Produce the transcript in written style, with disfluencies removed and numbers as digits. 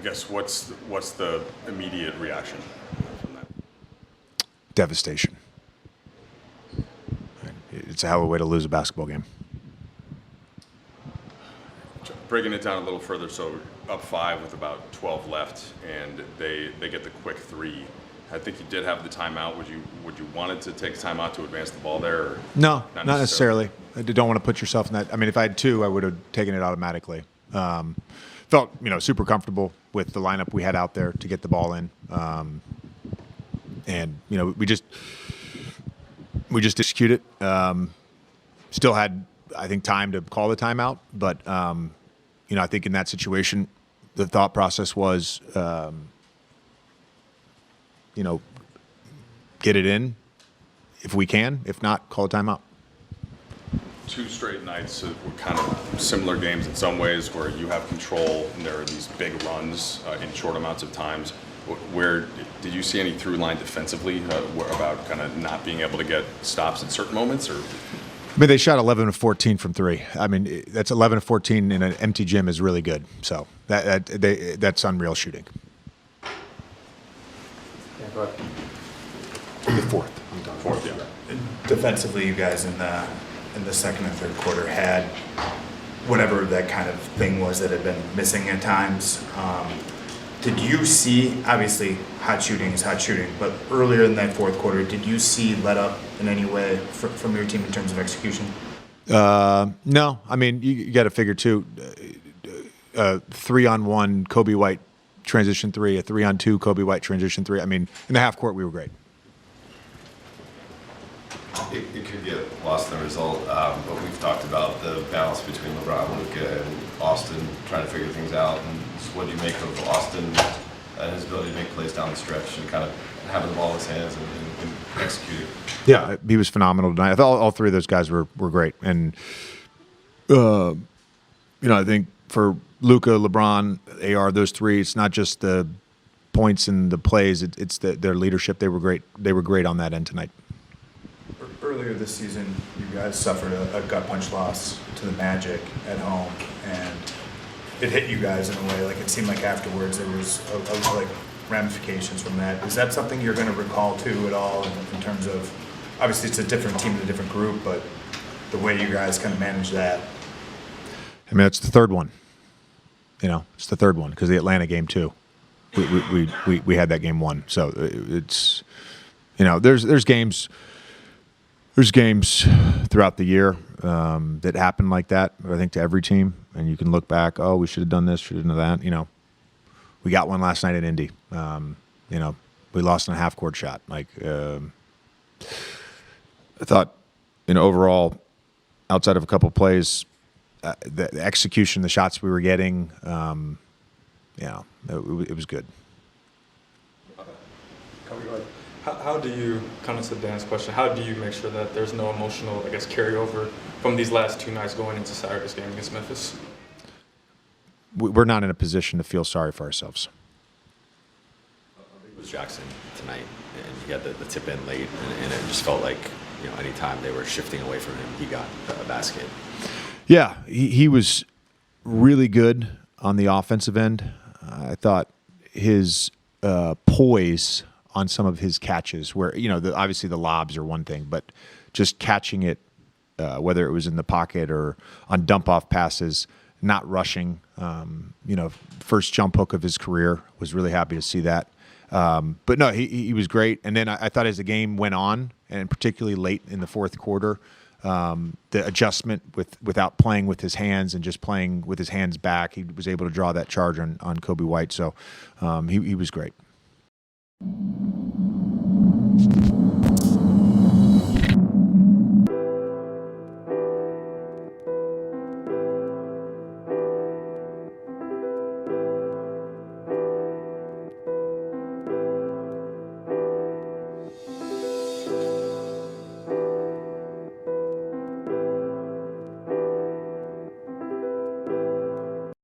guess what's the immediate reaction from that? Devastation. It's a hell of a way to lose a basketball game. Breaking it down a little further, so up 5 with about 12 left, and they get the quick 3. I think you did have the timeout. Would you wanted to take timeout to advance the ball there? Or no, not necessarily. I don't want to put yourself in that. I mean, if I had 2, I would have taken it automatically. Felt super comfortable with the lineup we had out there to get the ball in, and we just execute it. Still had, I think, time to call the timeout, but I think in that situation, the thought process was, get it in if we can. If not, call a timeout. 2 straight nights were kind of similar games in some ways, where you have control and there are these big runs in short amounts of times. Where did you see any through line defensively about kind of not being able to get stops at certain moments? Or I mean, they shot 11 of 14 from 3. I mean, that's 11 of 14 in an empty gym is really good. So that's unreal shooting. Yeah, go ahead. The fourth, yeah. Defensively, you guys in the second and third quarter had whatever that kind of thing was that had been missing at times. Did you see, obviously hot shooting is hot shooting, but earlier in that fourth quarter, did you see let up in any way from your team in terms of execution? No. I mean, you got to figure too, 3-on-1 Coby White transition 3, a 3-on-2 Coby White transition 3. I mean, in the half court, we were great. It could get lost in the result, but we've talked about the balance between LeBron, Luka, and Austin trying to figure things out. And what do you make of Austin and his ability to make plays down the stretch and kind of having the ball in his hands and executing? Yeah, he was phenomenal tonight. I thought all 3 of those guys were great. And, I think for Luka, LeBron, AR, those 3, it's not just the points and the plays, it's their leadership. They were great. They were great on that end tonight. Earlier this season, you guys suffered a gut punch loss to the Magic at home, and it hit you guys in a way. Like, it seemed like afterwards there was like ramifications from that. Is that something you're going to recall too at all in terms of, obviously it's a different team and a different group, but the way you guys kind of manage that? I mean, it's the third one. It's the third one because the Atlanta game too. We had that game won. So it's there's games. There's games throughout the year that happen like that, I think, to every team. And you can look back, oh, we should have done this, should have done that. We got one last night at Indy. We lost on a half-court shot. I thought, overall, outside of a couple plays, the execution, the shots we were getting, it was good. Coby, go ahead. How do you, kind of to Dan's question, how do you make sure that there's no emotional, carryover from these last 2 nights going into Saturday's game against Memphis? We're not in a position to feel sorry for ourselves. It was Jackson tonight, and he got the tip in late, and it just felt like, anytime they were shifting away from him, he got a basket. Yeah, he was really good on the offensive end. I thought his poise on some of his catches where, obviously the lobs are one thing, but just catching it, whether it was in the pocket or on dump-off passes, not rushing, first jump hook of his career, was really happy to see that. But no, he was great. And then I thought as the game went on, and particularly late in the fourth quarter, the adjustment without playing with his hands and just playing with his hands back, he was able to draw that charge on Coby White. So he was great.